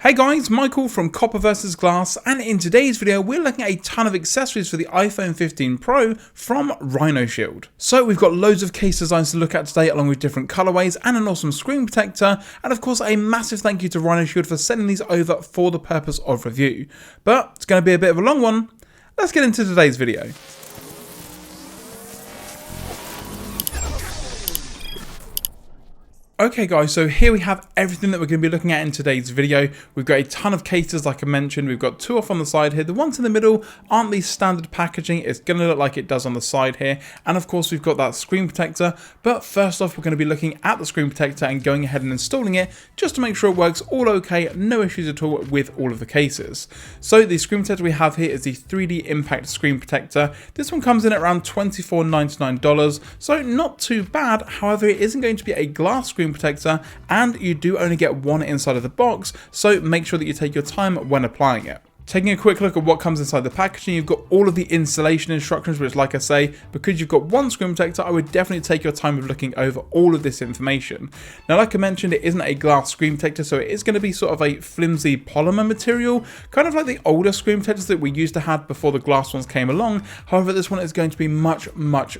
Hey guys, Michael from Copper vs Glass, and in today's video we're looking at a ton of accessories for the iPhone 15 Pro from RhinoShield. So we've got loads of case designs to look at today along with different colorways and an awesome screen protector, and of course a massive thank you to RhinoShield for sending these over for the purpose of review. But it's going to be a bit of a long one. Let's get into today's video. Okay guys, so here we have everything that we're going to be looking at in today's video. We've got a ton of cases like I mentioned. We've got two off on the side here. The ones in the middle aren't the standard packaging. It's going to look like it does on the side here. And of course we've got that screen protector. But first off, we're going to be looking at the screen protector and going ahead and installing it just to make sure it works all okay. No issues at all with all of the cases. So the screen protector we have here is the 3D Impact screen protector. This one comes in at around $24.99. So not too bad. However, it isn't going to be a glass screen protector, and you do only get one inside of the box, so make sure that you take your time when applying it. Taking a quick look at what comes inside the packaging, you've got all of the installation instructions, which like I say, because you've got one screen protector, I would definitely take your time with looking over all of this information. Now, like I mentioned, it isn't a glass screen protector, so it is going to be sort of a flimsy polymer material, kind of like the older screen protectors that we used to have before the glass ones came along. However, this one is going to be much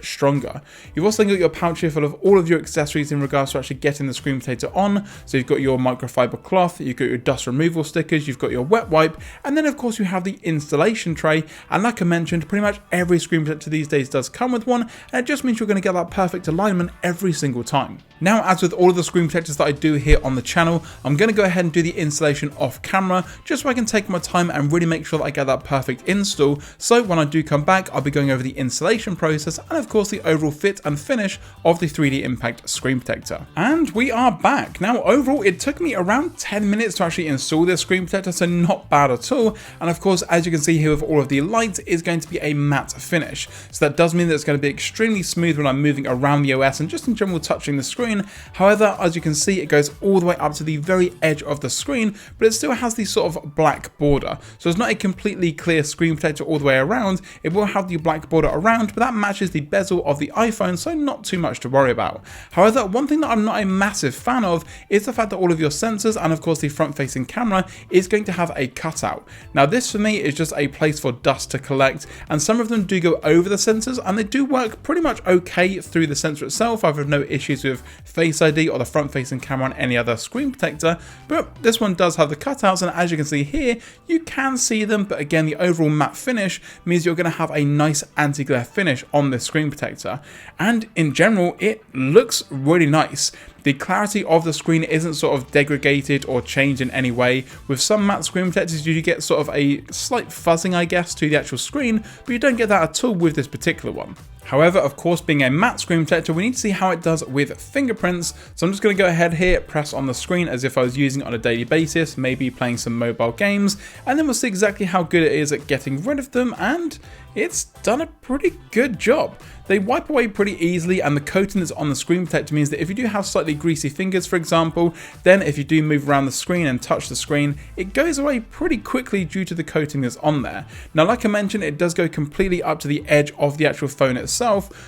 stronger. You've also got your pouch here full of all of your accessories in regards to actually getting the screen protector on. So you've got your microfiber cloth, you've got your dust removal stickers, you've got your wet wipe, and then of course you have the installation tray. And like I mentioned, pretty much every screen protector these days does come with one, and it just means you're going to get that perfect alignment every single time. Now, as with all of the screen protectors that I do here on the channel, I'm going to go ahead and do the installation off camera just so I can take my time and really make sure that I get that perfect install. So when I do come back, I'll be going over the installation process and of course the overall fit and finish of the 3D Impact screen protector. And we are back. Now overall it took me around 10 minutes to actually install this screen protector, so not bad at all. And of course, as you can see here with all of the lights, it's going to be a matte finish. So that does mean that it's going to be extremely smooth when I'm moving around the OS and just in general touching the screen. However, as you can see, it goes all the way up to the very edge of the screen, but it still has this sort of black border. So it's not a completely clear screen protector all the way around. It will have the black border around, but that matches the bezel of the iPhone, so not too much to worry about. However, one thing that I'm not a massive fan of is the fact that all of your sensors and of course the front-facing camera is going to have a cutout. Now this for me is just a place for dust to collect, and some of them do go over the sensors and they do work pretty much okay through the sensor itself. I've had no issues with Face ID or the front facing camera on any other screen protector, but this one does have the cutouts, and as you can see here, you can see them, but again the overall matte finish means you're going to have a nice anti-glare finish on this screen protector, and in general it looks really nice. The clarity of the screen isn't sort of degraded or changed in any way. With some matte screen protectors you get sort of a slight fuzzing, I guess, to the actual screen, but you don't get that at all with this particular one. However, of course, being a matte screen protector, we need to see how it does with fingerprints. So I'm just going to go ahead here, press on the screen as if I was using it on a daily basis, maybe playing some mobile games, and then we'll see exactly how good it is at getting rid of them, and it's done a pretty good job. They wipe away pretty easily, and the coating that's on the screen protector means that if you do have slightly greasy fingers, for example, then if you do move around the screen and touch the screen, it goes away pretty quickly due to the coating that's on there. Now, like I mentioned, it does go completely up to the edge of the actual phone itself.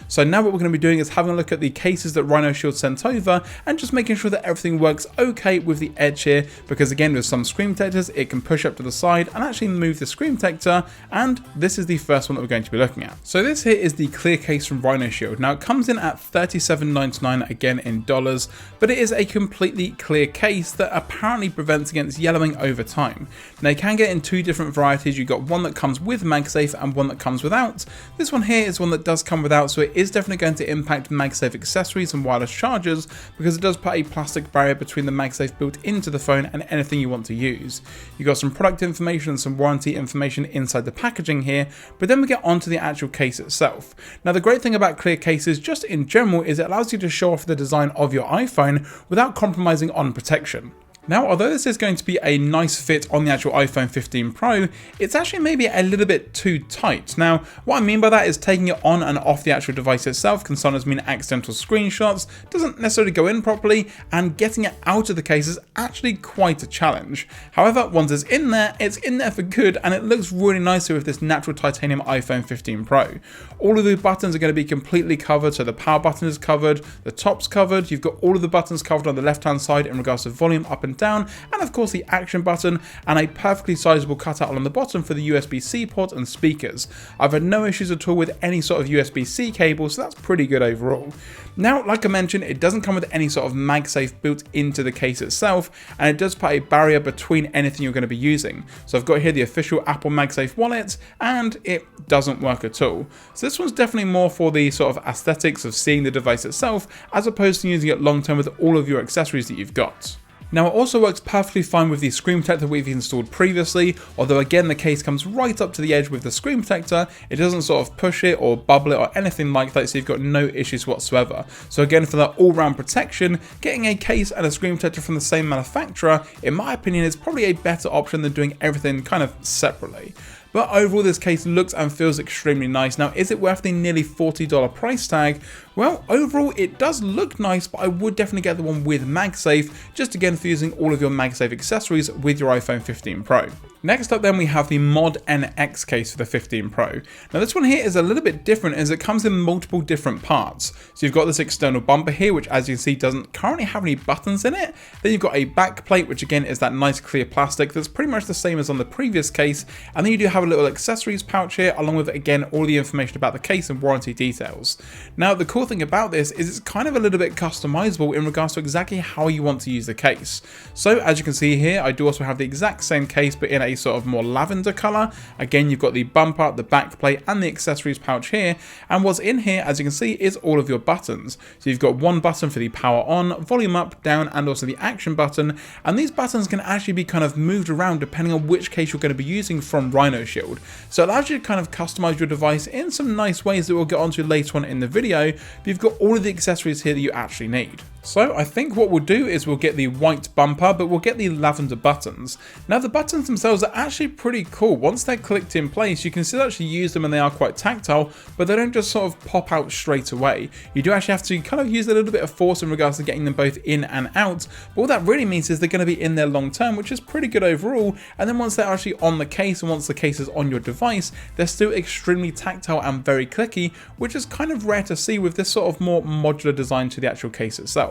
So now what we're going to be doing is having a look at the cases that RhinoShield sent over and just making sure that everything works okay with the edge here, because again, with some screen protectors, it can push up to the side and actually move the screen protector, and this is the first one that we're going to be looking at. So this here is the clear case from RhinoShield. Now it comes in at $37.99 again in dollars, but it is a completely clear case that apparently prevents against yellowing over time. Now you can get in two different varieties. You've got one that comes with MagSafe and one that comes without. This one here is one that does come without, so it is definitely going to impact MagSafe accessories and wireless chargers, because it does put a plastic barrier between the MagSafe built into the phone and anything you want to use. You've got some product information and some warranty information inside the packaging here, but then we get onto the actual case itself. Now the great thing about clear cases just in general is it allows you to show off the design of your iPhone without compromising on protection. Now, although this is going to be a nice fit on the actual iPhone 15 Pro, it's actually maybe a little bit too tight. Now, what I mean by that is taking it on and off the actual device itself can sometimes mean accidental screenshots, doesn't necessarily go in properly, and getting it out of the case is actually quite a challenge. However, once it's in there for good, and it looks really nicer with this natural titanium iPhone 15 Pro. All of the buttons are going to be completely covered, so the power button is covered, the top's covered, you've got all of the buttons covered on the left hand side in regards to volume up and and down, and of course the action button, and a perfectly sizable cutout along the bottom for the USB-C port and speakers. I've had no issues at all with any sort of USB-C cable, so that's pretty good overall. Now, like I mentioned, it doesn't come with any sort of MagSafe built into the case itself, and it does put a barrier between anything you're going to be using. So I've got here the official Apple MagSafe wallet, and it doesn't work at all. So this one's definitely more for the sort of aesthetics of seeing the device itself, as opposed to using it long term with all of your accessories that you've got. Now, it also works perfectly fine with the screen protector we've installed previously, although again the case comes right up to the edge with the screen protector. It doesn't sort of push it or bubble it or anything like that, so you've got no issues whatsoever. So again, for that all-round protection, getting a case and a screen protector from the same manufacturer, in my opinion, is probably a better option than doing everything kind of separately. But overall, this case looks and feels extremely nice. Now, is it worth the nearly $40 price tag? Well, overall, it does look nice, but I would definitely get the one with MagSafe, just again for using all of your MagSafe accessories with your iPhone 15 Pro. Next up then we have the Mod NX case for the 15 Pro. Now this one here is a little bit different as it comes in multiple different parts. So you've got this external bumper here, which as you can see doesn't currently have any buttons in it. Then you've got a back plate, which again is that nice clear plastic that's pretty much the same as on the previous case. And then you do have a little accessories pouch here, along with again all the information about the case and warranty details. Now the cool thing about this is it's kind of a little bit customizable in regards to exactly how you want to use the case. So as you can see here, I do also have the exact same case but in a sort of more lavender color. Again, you've got the bumper, the back plate and the accessories pouch here, and what's in here, as you can see, is all of your buttons. So you've got one button for the power on, volume up, down, and also the action button, and these buttons can actually be kind of moved around depending on which case you're going to be using from RhinoShield. So it allows you to kind of customize your device in some nice ways that we'll get onto later on in the video, but you've got all of the accessories here that you actually need. So I think what we'll do is we'll get the white bumper, but we'll get the lavender buttons. Now the buttons themselves are actually pretty cool. Once they're clicked in place, you can still actually use them and they are quite tactile, but they don't just sort of pop out straight away. You do actually have to kind of use a little bit of force in regards to getting them both in and out, but what that really means is they're going to be in there long term, which is pretty good overall. And then once they're actually on the case and once the case is on your device, they're still extremely tactile and very clicky, which is kind of rare to see with this sort of more modular design to the actual case itself.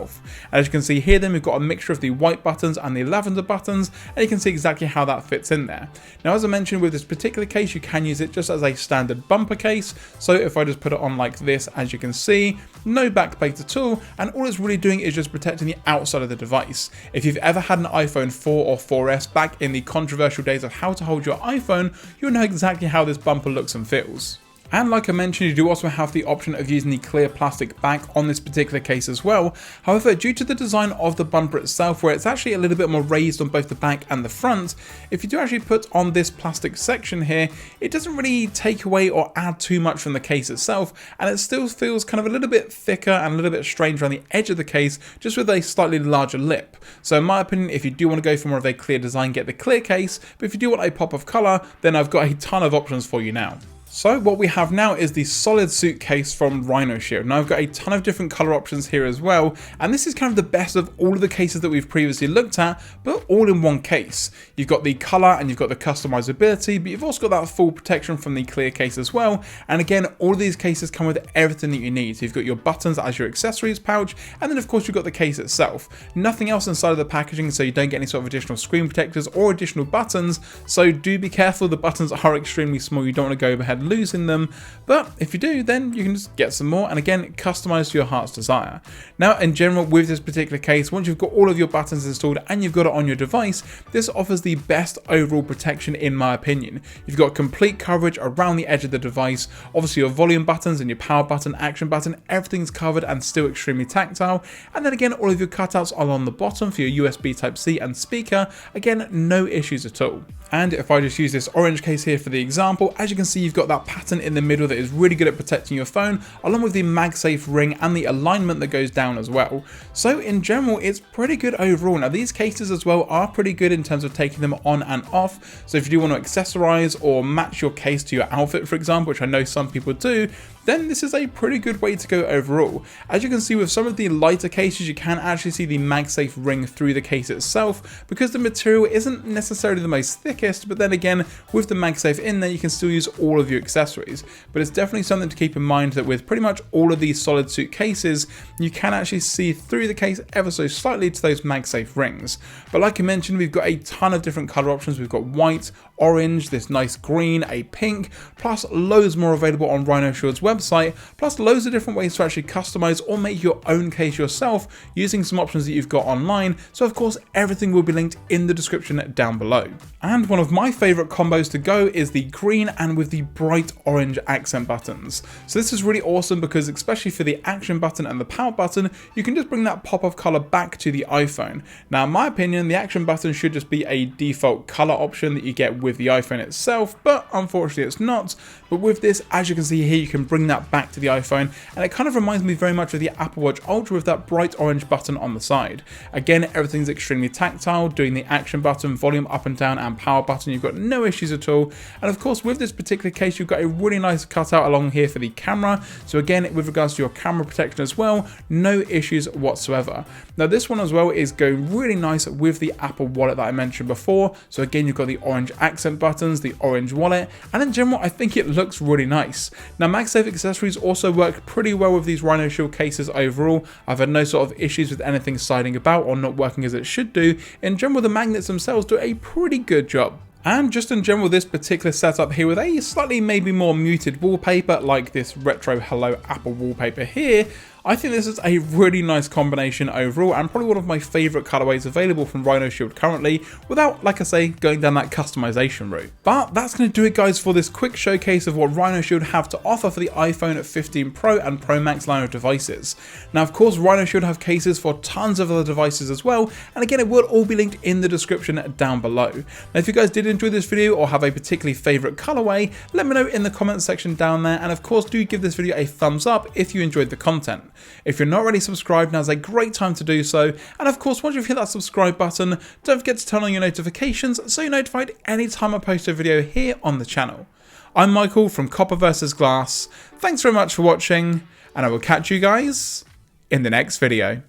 As you can see here then we've got a mixture of the white buttons and the lavender buttons, and you can see exactly how that fits in there. Now as I mentioned, with this particular case you can use it just as a standard bumper case, so if I just put it on like this, as you can see, no back plate at all, and all it's really doing is just protecting the outside of the device. If you've ever had an iPhone 4 or 4S back in the controversial days of how to hold your iPhone, you'll know exactly how this bumper looks and feels. And like I mentioned, you do also have the option of using the clear plastic back on this particular case as well. However, due to the design of the bumper itself, where it's actually a little bit more raised on both the back and the front, if you do actually put on this plastic section here, it doesn't really take away or add too much from the case itself, and it still feels kind of a little bit thicker and a little bit strange around the edge of the case, just with a slightly larger lip. So in my opinion, if you do want to go for more of a clear design, get the clear case, but if you do want a pop of color, then I've got a ton of options for you now. So what we have now is the solid Suitcase from RhinoShield. Now I've got a ton of different color options here as well, and this is kind of the best of all of the cases that we've previously looked at, but all in one case. You've got the color and you've got the customizability, but you've also got that full protection from the clear case as well. And again, all of these cases come with everything that you need. So you've got your buttons as your accessories pouch, and then of course you've got the case itself. Nothing else inside of the packaging, so you don't get any sort of additional screen protectors or additional buttons, so do be careful. The buttons are extremely small. You don't want to go overhead losing them, but if you do, then you can just get some more, and again, customize to your heart's desire. Now in general, with this particular case, once you've got all of your buttons installed and you've got it on your device, this offers the best overall protection in my opinion. You've got complete coverage around the edge of the device. Obviously your volume buttons and your power button, action button, everything's covered and still extremely tactile. And then again, all of your cutouts are on the bottom for your USB Type-C and speaker. Again, no issues at all. And if I just use this orange case here for the example, as you can see, you've got that pattern in the middle that is really good at protecting your phone, along with the MagSafe ring and the alignment that goes down as well. So in general, it's pretty good overall. Now these cases as well are pretty good in terms of taking them on and off. So if you do want to accessorize or match your case to your outfit, for example, which I know some people do, then this is a pretty good way to go overall. As you can see with some of the lighter cases, you can actually see the MagSafe ring through the case itself, because the material isn't necessarily the most thickest, but then again, with the MagSafe in there, you can still use all of your accessories. But it's definitely something to keep in mind that with pretty much all of these solid suit cases, you can actually see through the case ever so slightly to those MagSafe rings. But like I mentioned, we've got a ton of different color options. We've got white, orange, this nice green, a pink, plus loads more available on RhinoShield's website, plus loads of different ways to actually customize or make your own case yourself using some options that you've got online. So of course, everything will be linked in the description down below. And one of my favorite combos to go is the green and with the bright orange accent buttons. So this is really awesome because especially for the action button and the power button, you can just bring that pop of color back to the iPhone. Now, in my opinion, the action button should just be a default color option that you get with the iPhone itself, but unfortunately it's not. But with this, as you can see here, you can bring that back to the iPhone, and it kind of reminds me very much of the Apple Watch Ultra with that bright orange button on the side. Again, everything's extremely tactile, doing the action button, volume up and down, and power button, you've got no issues at all. And of course, with this particular case, you've got a really nice cutout along here for the camera. So again, with regards to your camera protection as well, no issues whatsoever. Now this one as well is going really nice with the Apple Wallet that I mentioned before. So again, you've got the orange accent buttons, the orange wallet, and in general, I think it looks really nice. Now MagSafe accessories also work pretty well with these RhinoShield cases overall. I've had no sort of issues with anything sliding about or not working as it should do. In general, the magnets themselves do a pretty good job. And just in general, this particular setup here with a slightly maybe more muted wallpaper like this retro Hello Apple wallpaper here, I think this is a really nice combination overall and probably one of my favourite colorways available from RhinoShield currently without, like I say, going down that customization route. But that's going to do it guys for this quick showcase of what RhinoShield have to offer for the iPhone 15 Pro and Pro Max line of devices. Now of course RhinoShield have cases for tons of other devices as well, and again it will all be linked in the description down below. Now if you guys did enjoy this video or have a particularly favourite colorway, let me know in the comments section down there, and of course do give this video a thumbs up if you enjoyed the content. If you're not already subscribed, now's a great time to do so, and of course once you've hit that subscribe button, don't forget to turn on your notifications so you're notified anytime I post a video here on the channel. I'm Michael from Copper vs Glass, thanks very much for watching, and I will catch you guys in the next video.